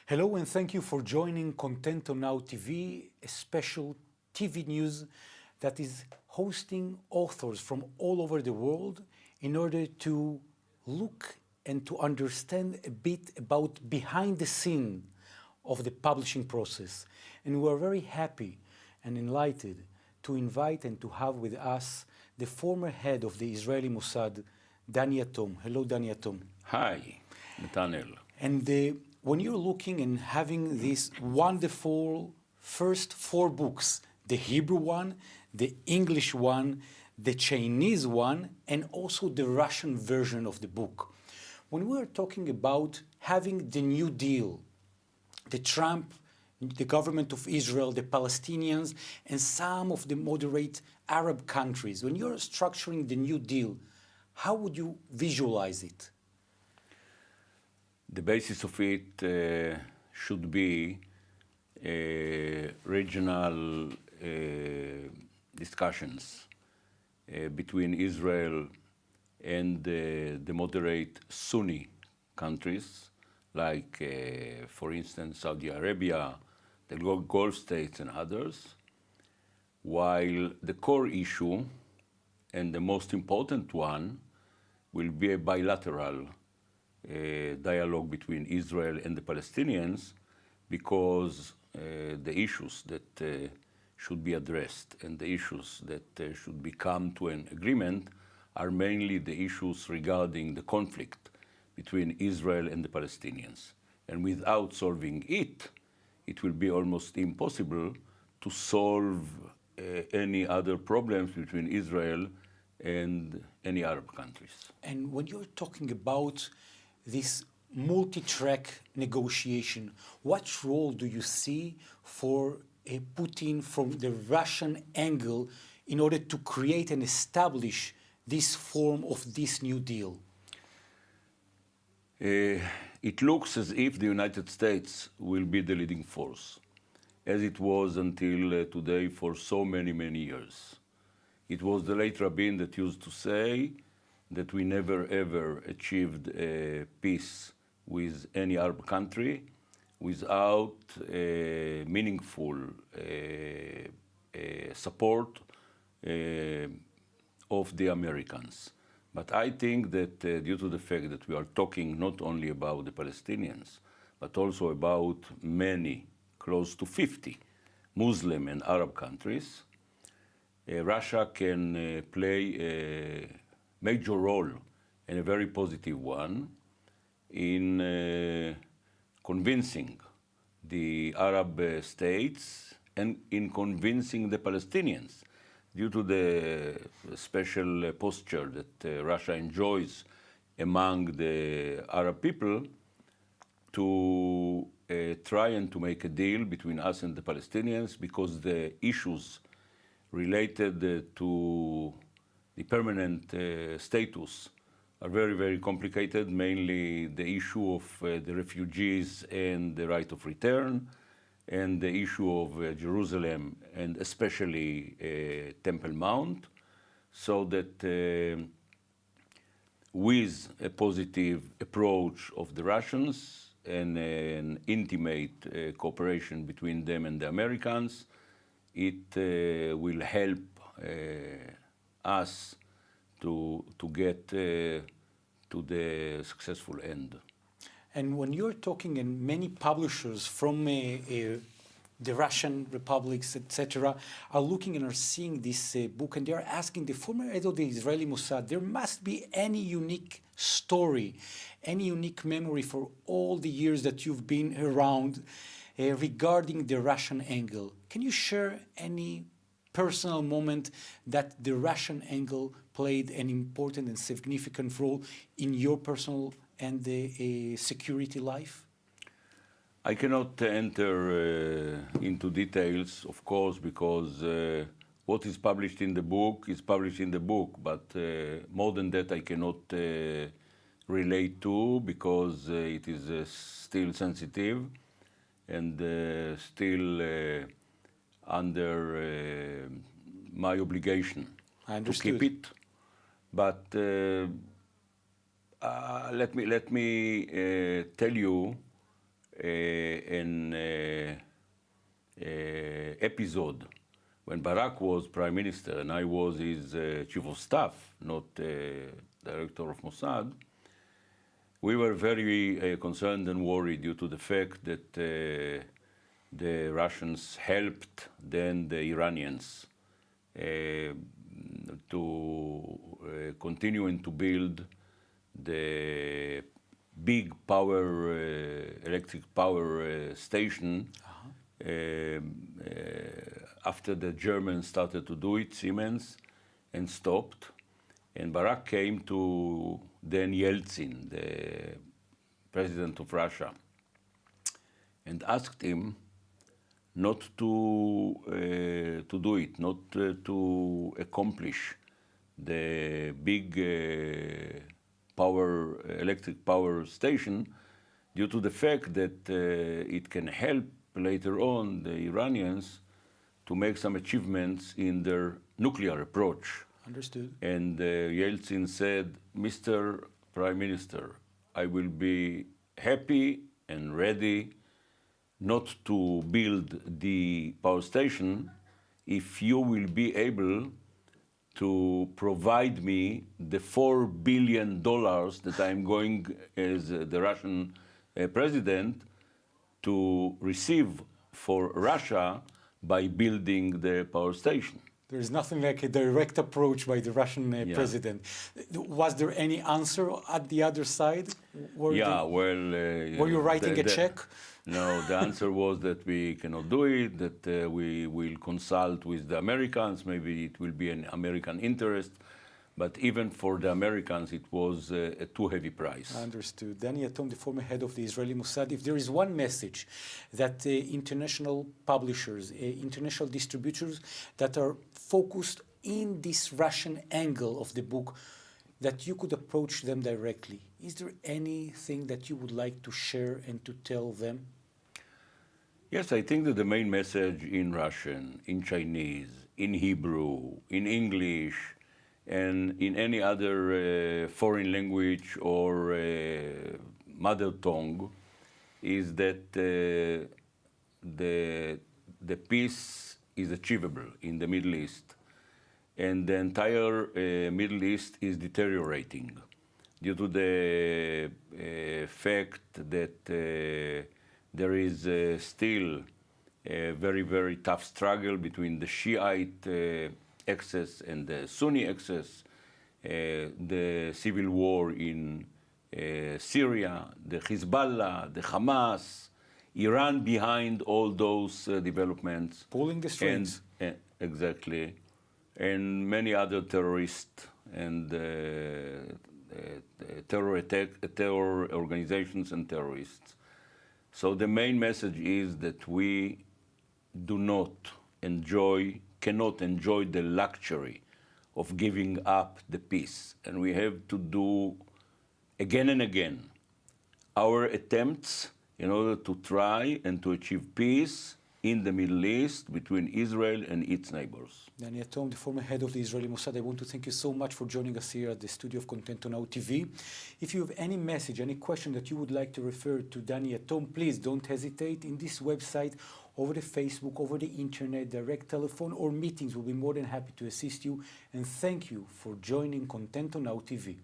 Hello and thank you for joining ContentoNowTV, a special TV news that is hosting authors from all over the world in order to look and to understand a bit about behind the scene of the publishing process. And we are very happy and enlightened to invite and to have with us the former head of the Israeli Mossad, Yatom. Hello, Yatom. Hi, Netnאל. And when you're looking and having these wonderful first 4 books, the Hebrew one, the English one, the Chinese one, and also the Russian version of the book. When we are talking about having the New Deal, the Trump, the government of Israel, the Palestinians, and some of the moderate Arab countries, when you're structuring the New Deal, how would you visualize it? The basis of it should be regional discussions between Israel and the moderate Sunni countries, like, for instance, Saudi Arabia, the Gulf states, and others, while the core issue, and the most important one, will be a bilateral dialogue between Israel and the Palestinians, because the issues that should be addressed and the issues that should become to an agreement are mainly the issues regarding the conflict between Israel and the Palestinians. And without solving it, it will be almost impossible to solve any other problems between Israel and any Arab countries. And when you're talking about this multi-track negotiation, what role do you see for Putin from the Russian angle in order to create and establish this form of this New Deal? It looks as if the United States will be the leading force, as it was until today for so many, many years. It was the late Rabin that used to say that we never ever achieved peace with any Arab country without meaningful support of the Americans. But I think that due to the fact that we are talking not only about the Palestinians, but also about many, close to 50 Muslim and Arab countries, Russia can play a major role, and a very positive one, in convincing the Arab states and in convincing the Palestinians, due to the special posture that Russia enjoys among the Arab people, to try and to make a deal between us and the Palestinians, because the issues related to the permanent status are very, very complicated, mainly the issue of the refugees and the right of return, and the issue of Jerusalem, and especially Temple Mount, so that with a positive approach of the Russians and an intimate cooperation between them and the Americans, it will help us to get to the successful end. And when you're talking, and many publishers from the Russian republics, etc., are looking and are seeing this book, and they are asking the former head of the Israeli Mossad, there must be any unique story, any unique memory for all the years that you've been around regarding the Russian angle. Can you share any personal moment that the Russian angle played an important and significant role in your personal and security life? I cannot enter into details, of course, because what is published in the book is published in the book, but more than that I cannot relate to, because it is still sensitive and still under my obligation to keep it. But let me tell you an episode when Barak was prime minister and I was his chief of staff, not director of Mossad. We were very concerned and worried due to the fact that the Russians helped then the Iranians to continue and to build the big power, electric power station after the Germans started to do it, Siemens, and stopped. And Barak came to then Yeltsin, the president of Russia, and asked him not to do it, not to accomplish the big electric power station, due to the fact that it can help later on the Iranians to make some achievements in their nuclear approach. Understood. And Yeltsin said, Mr. Prime Minister, I will be happy and ready not to build the power station if you will be able to provide me the $4 billion that I'm going as the Russian president to receive for Russia by building the power station. There is nothing like a direct approach by the Russian president. Was there any answer at the other side? Were you writing a check? No, the answer was that we cannot do it, that we will consult with the Americans, maybe it will be an American interest, but even for the Americans it was a too heavy price. Understood. Danny Yatom, the former head of the Israeli Mossad, if there is one message that international publishers, international distributors that are focused in this Russian angle of the book, that you could approach them directly, is there anything that you would like to share and to tell them? Yes, I think that the main message in Russian, in Chinese, in Hebrew, in English, and in any other foreign language or mother tongue is that the peace is achievable in the Middle East, and the entire Middle East is deteriorating due to the fact that there is still a very, very tough struggle between the Shiite axis and the Sunni axis, the civil war in Syria, the Hezbollah, the Hamas, Iran behind all those developments. Pulling the strings. Exactly. And many other terrorists and terror organizations and terrorists. So the main message is that we cannot enjoy the luxury of giving up the peace. And we have to do again and again our attempts in order to try and to achieve peace in the Middle East between Israel and its neighbors. Danny Yatom, the former head of the Israeli Mossad, I want to thank you so much for joining us here at the studio of ContentoNowTV. If you have any message, any question that you would like to refer to Danny Yatom, please don't hesitate. In this website, over the Facebook, over the internet, direct telephone or meetings, we'll be more than happy to assist you. And thank you for joining ContentoNowTV.